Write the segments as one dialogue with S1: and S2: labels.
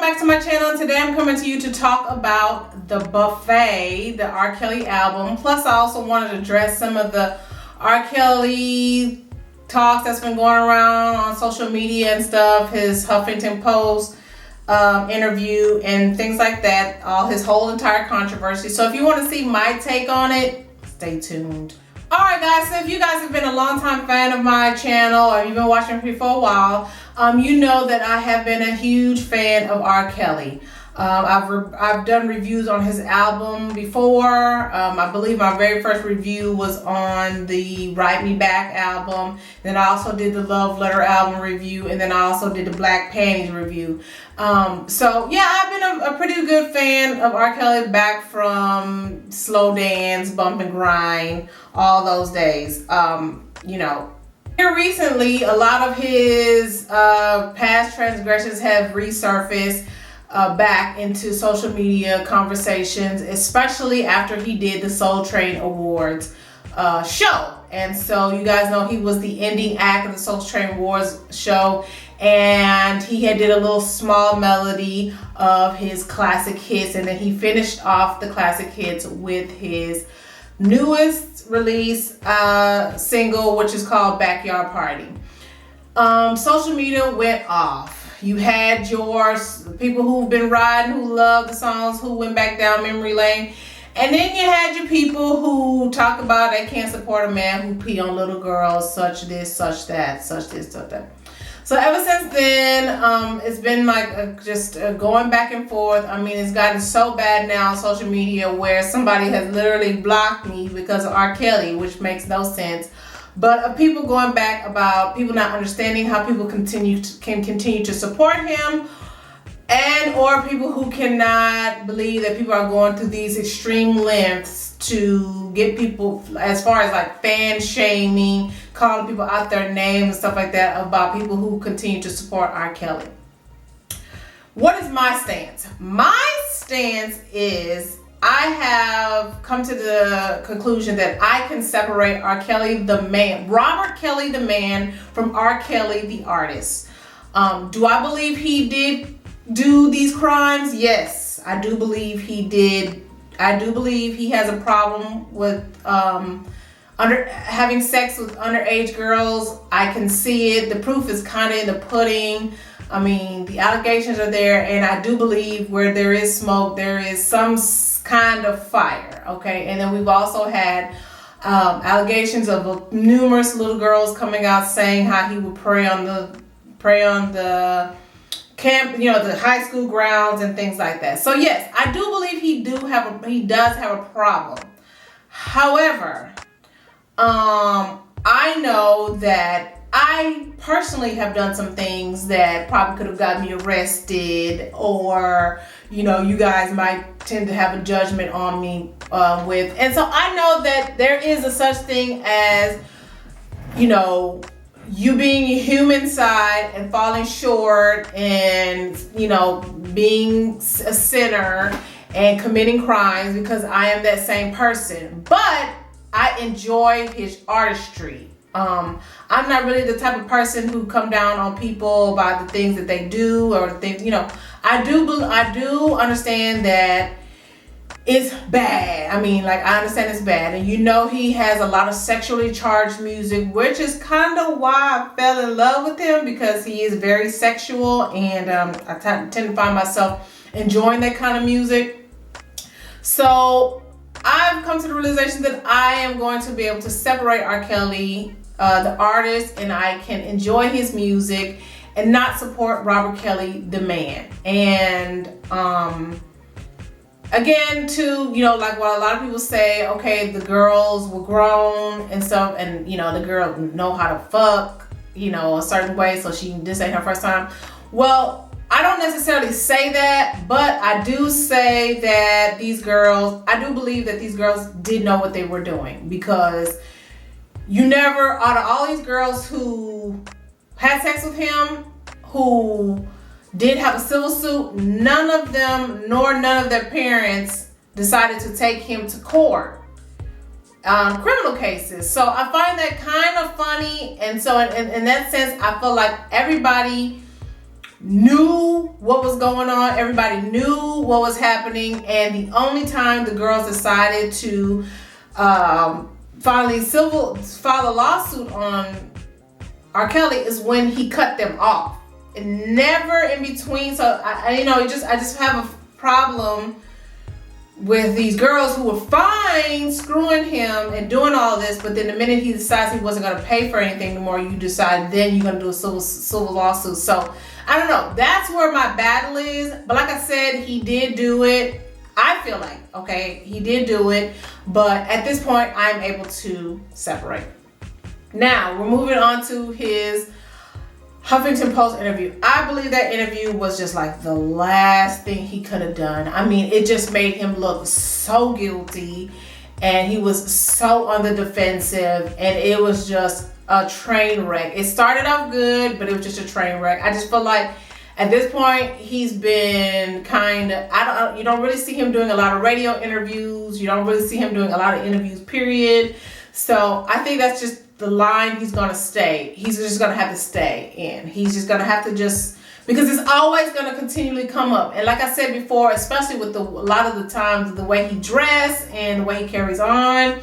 S1: back to my channel. Today I'm coming to you to talk about The Buffet, the R. Kelly album. Plus I also wanted to address some of the R. Kelly talks that's been going around on social media and stuff, his Huffington Post interview and things like that, all his whole entire controversy. So if you want to see my take on it, stay tuned. Alright guys, so if you guys have been a long time fan of my channel or you've been watching me for a while, you know that I have been a huge fan of R. Kelly. I've done reviews on his album before. I believe my very first review was on the Write Me Back album. Then I also did the Love Letter album review, and then I also did the Black Panties review. So yeah, I've been a pretty good fan of R. Kelly back from Slow Dance, Bump and Grind, all those days. You know, here recently, a lot of his past transgressions have resurfaced back into social media conversations, especially after he did the Soul Train Awards show. And so you guys know he was the ending act of the Soul Train Awards show, and he had did a little small melody of his classic hits, and then he finished off the classic hits with his newest release single, which is called Backyard Party. Social media went off. You had your people who've been riding, who love the songs, who went back down memory lane. And then you had your people who talk about they can't support a man who pee on little girls, such this, such that, such this, such that. So ever since then, it's been like just going back and forth. I mean, it's gotten so bad now on social media where somebody has literally blocked me because of R. Kelly, which makes no sense. But of people going back about people not understanding how people can continue to support him, and or people who cannot believe that people are going through these extreme lengths to get people, as far as like fan shaming, calling people out their names and stuff like that, about people who continue to support R. Kelly. What is my stance? My stance is I have come to the conclusion that I can separate R. Kelly the man, Robert Kelly the man, from R. Kelly the artist. Do I believe he did do these crimes? Yes, I do believe he did. I do believe he has a problem with having sex with underage girls. I can see it. The proof is kind of in the pudding. I mean, the allegations are there, and I do believe where there is smoke, there is some kind of fire. Okay, and then we've also had allegations of numerous little girls coming out saying how he would prey on the camp, you know, the high school grounds and things like that. So yes, I do believe he does have a problem. However, I know that I personally have done some things that probably could have gotten me arrested, or, you know, you guys might tend to have a judgment on me with. And so I know that there is a such thing as, you know, you being a human side and falling short and, you know, being a sinner and committing crimes, because I am that same person. But I enjoy his artistry. I'm not really the type of person who come down on people about the things that they do or the things, you know. I do understand that it's bad. I mean, like, I understand it's bad. And you know, he has a lot of sexually charged music, which is kind of why I fell in love with him, because he is very sexual, and I tend to find myself enjoying that kind of music. So I've come to the realization that I am going to be able to separate R. Kelly, the artist, and I can enjoy his music and not support Robert Kelly, the man. And again, too, you know, like what a lot of people say, okay, the girls were grown and stuff, and, you know, the girl know how to fuck, you know, a certain way, so this ain't her first time. Well, I don't necessarily say that, but I do say that I do believe that these girls did know what they were doing, because you never, out of all these girls who had sex with him, who did have a civil suit, none of them, nor none of their parents, decided to take him to court. Criminal cases. So I find that kind of funny, and so in that sense, I feel like everybody knew what was going on. Everybody knew what was happening. And the only time the girls decided to finally file a lawsuit on R. Kelly is when he cut them off. And never in between. So I just have a problem with these girls who were fine screwing him and doing all this, but then the minute he decides he wasn't going to pay for anything anymore, you decide then you're going to do a civil lawsuit. So I don't know. That's where my battle is. But like I said, he did do it. I feel like, okay, he did do it. But at this point, I'm able to separate. Now, we're moving on to his Huffington Post interview. I believe that interview was just like the last thing he could have done. I mean, it just made him look so guilty, and he was so on the defensive, and it was just a train wreck. It started off good, but it was just a train wreck. I just feel like at this point he's been you don't really see him doing a lot of radio interviews. You don't really see him doing a lot of interviews, period. So I think that's just the line he's going to stay. He's just going to have to stay in. He's just going to have to because it's always going to continually come up. And like I said before, especially with a lot of the times, the way he dressed and the way he carries on,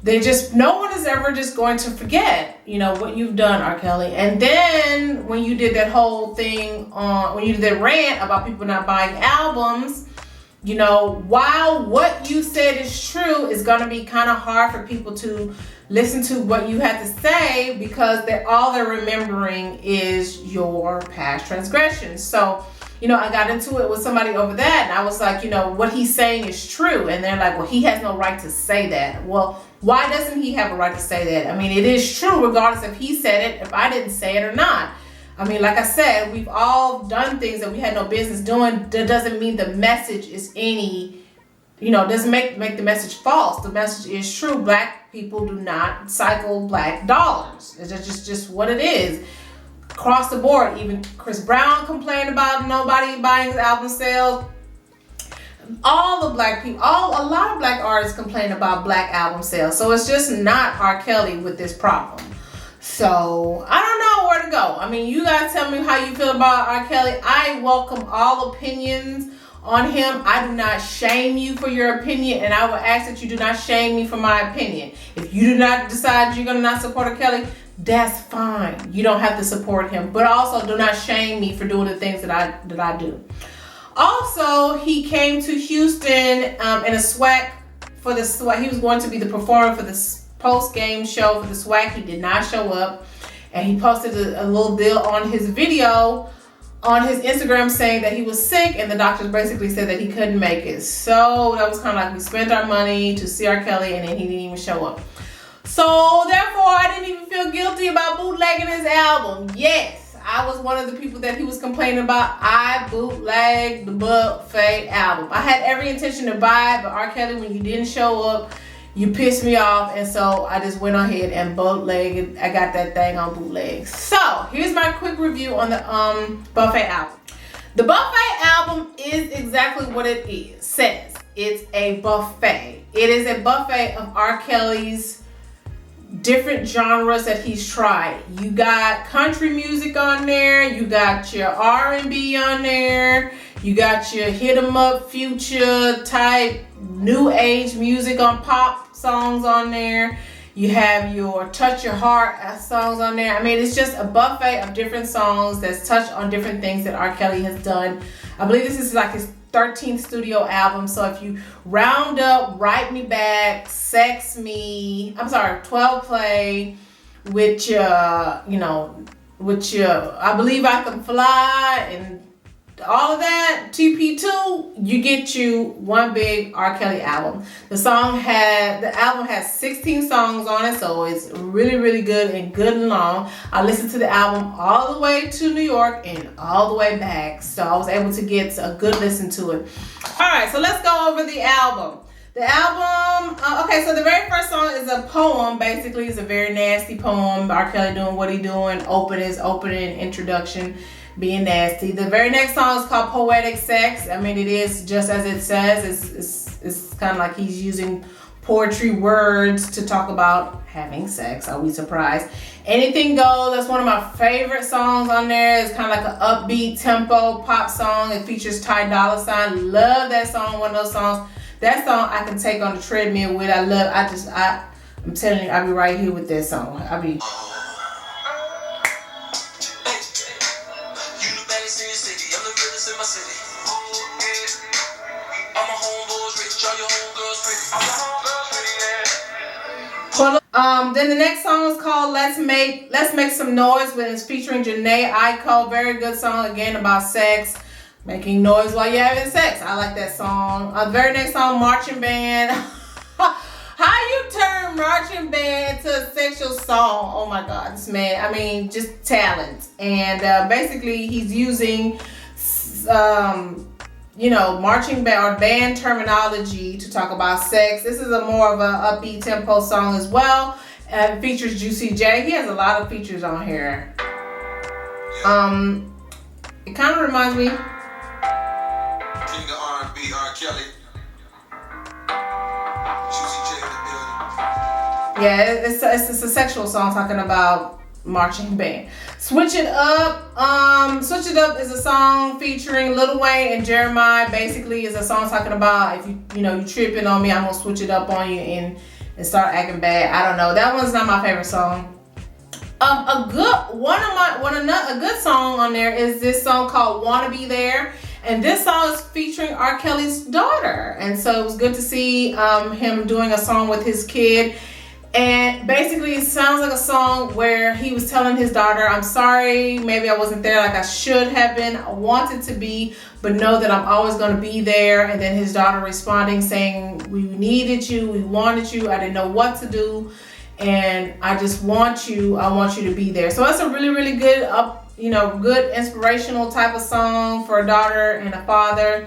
S1: no one is ever just going to forget, what you've done, R. Kelly. And then when you did that whole thing when you did that rant about people not buying albums, while what you said is true, it's going to be kind of hard for people to listen to what you had to say, because all they're remembering is your past transgressions. So, I got into it with somebody over that, and I was like, what he's saying is true. And they're like, well, he has no right to say that. Well, why doesn't he have a right to say that? I mean, it is true regardless if he said it, if I didn't say it or not. I mean, like I said, we've all done things that we had no business doing. That doesn't mean the message is doesn't make the message false. The message is true. Black people do not cycle black dollars. It's just what it is. Across the board, even Chris Brown complained about nobody buying his album sales. All the black people, a lot of black artists complain about black album sales. So it's just not R. Kelly with this problem. So I don't know where to go. I mean, you guys tell me how you feel about R. Kelly. I welcome all opinions on him. I do not shame you for your opinion, and I will ask that you do not shame me for my opinion. If you do not decide you're going to not support R. Kelly, that's fine. You don't have to support him, but also do not shame me for doing the things that I do. Also, he came to Houston in a SWAC for the SWAC. He was going to be the performer for the post-game show for the SWAC. He did not show up, and he posted a little deal on his video on his Instagram saying that he was sick, and the doctors basically said that he couldn't make it. So that was kind of like we spent our money to see R. Kelly, and then he didn't even show up. So therefore, I didn't even feel guilty about bootlegging his album. Yes, I was one of the people that he was complaining about. I bootlegged the Buffet album. I had every intention to buy it, but R. Kelly, when you didn't show up, you pissed me off, and so I just went ahead and bootlegged. I got that thing on bootleg. So here's my quick review on the Buffet album. The Buffet album is exactly what it says. It's a buffet. It is a buffet of R. Kelly's different genres that he's tried. You got country music on there. You got your R&B on there. You got your hit 'em up, future type, new age music on pop songs on there. You have your touch your heart songs on there. I mean, it's just a buffet of different songs that's touched on different things that R. Kelly has done. I believe this is like his 13th studio album. So if you round up Write Me Back, Sex Me, 12 Play, with your, I Believe I Can Fly, and all of that, TP2, you get you one big R. Kelly album. The album has 16 songs on it, so it's really, really good and good and long. I listened to the album all the way to New York and all the way back, so I was able to get a good listen to it. All right, so let's go over the album. The album, so the very first song is a poem. Basically, it's a very nasty poem. R. Kelly doing what he doing, opening introduction, being nasty. The very next song is called Poetic Sex. I mean, it is just as it says. It's kind of like he's using poetry words to talk about having sex. Are we surprised? Anything Goes, that's one of my favorite songs on there. It's kind of like an upbeat tempo pop song. It features Ty Dolla $ign. Love that song, one of those songs. That song I can take on the treadmill with. I'm telling you, I'll be right here with that song. Then the next song is called Let's Make Some Noise, when it's featuring Janae Aiko. Very good song, again, about sex, making noise while you're having sex. I like that song. The very next song, Marching Band. How you turn marching band to a sexual song? Oh my God, this man, I mean, just talent. And basically he's using marching band or band terminology to talk about sex. This is a more of a upbeat tempo song as well. It features Juicy J. He has a lot of features on here. It kind of reminds me.
S2: King of R&B, R. Kelly. Juicy J in the building.
S1: Yeah, it's a sexual song talking about marching band. Switch It Up. Switch It Up is a song featuring Lil Wayne and Jeremiah. Basically, is a song talking about if you tripping on me, I'm gonna switch it up on you and start acting bad. I don't know. That one's not my favorite song. A good song on there is this song called Wanna Be There. And this song is featuring R. Kelly's daughter. And so it was good to see him doing a song with his kid. And basically it sounds like a song where he was telling his daughter, I'm sorry, maybe I wasn't there like I should have been. I wanted to be, but know that I'm always going to be there. And then his daughter responding saying, we needed you, we wanted you, I didn't know what to do. And I just want you, I want you to be there. So that's a really, really good good inspirational type of song for a daughter and a father.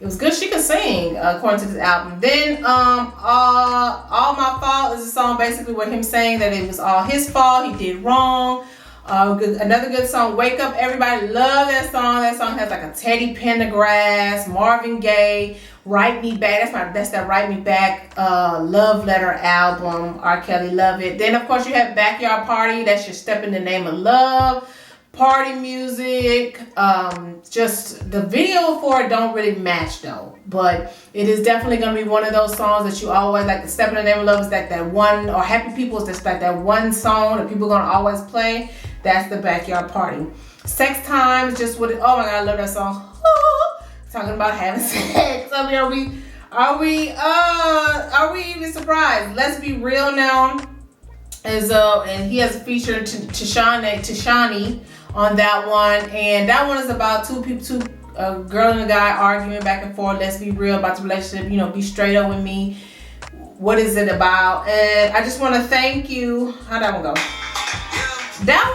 S1: It was good she could sing, according to this album. Then All My Fault is a song basically with him saying that it was all his fault, he did wrong. Another good song, Wake Up Everybody. Love that song. That song has like a Teddy Pendergrass, Marvin Gaye, Write Me Back. That's that Write Me Back love letter album. R. Kelly, love it. Then of course you have Backyard Party. That's your Step in the Name of Love. Party music. Just the video for it don't really match though, but it is definitely gonna be one of those songs that you always like. The Step in the Name of Love is like that one, or Happy People is just like that one song that people are gonna always play. That's the Backyard Party. Sex Time is just what it, oh my God, I love that song. Talking about having sex. I mean, are we even surprised? Let's Be Real Now is and he has a feature Tashani on that one, and that one is about two a girl and a guy arguing back and forth. Let's be real about the relationship, be straight up with me. What is it about? And I just want to thank you. How'd that one go? That one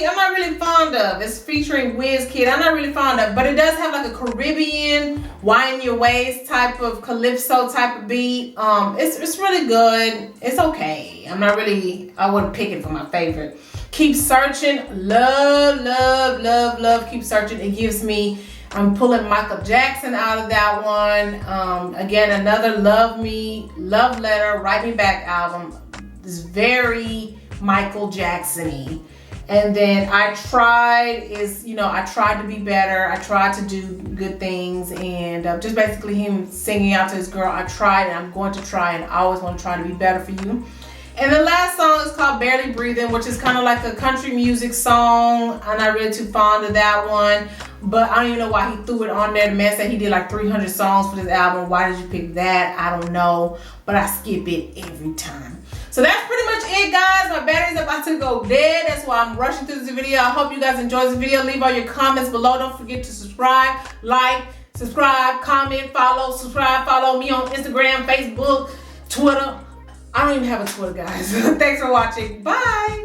S1: I'm not really fond of. It's featuring Wizkid. I'm not really fond of, but it does have like a Caribbean wind your waist type of calypso type of beat. It's really good. It's okay. I wouldn't pick it for my favorite. Keep Searching. Love Keep Searching. It gives me, I'm pulling Michael Jackson out of that one. Again, another love letter, Write Me Back album. It's very Michael Jackson-y. And then I tried to be better. I tried to do good things, and just basically him singing out to his girl. I tried, and I'm going to try, and I always want to try to be better for you. And the last song is called Barely Breathing, which is kind of like a country music song. I'm not really too fond of that one, but I don't even know why he threw it on there. The man said he did like 300 songs for this album. Why did you pick that? I don't know, but I skip it every time. So that's pretty much it, guys. My battery's about to go dead. That's why I'm rushing through this video. I hope you guys enjoyed this video. Leave all your comments below. Don't forget to subscribe, comment, follow me on Instagram, Facebook, Twitter. I don't even have a Twitter, guys. Thanks for watching. Bye.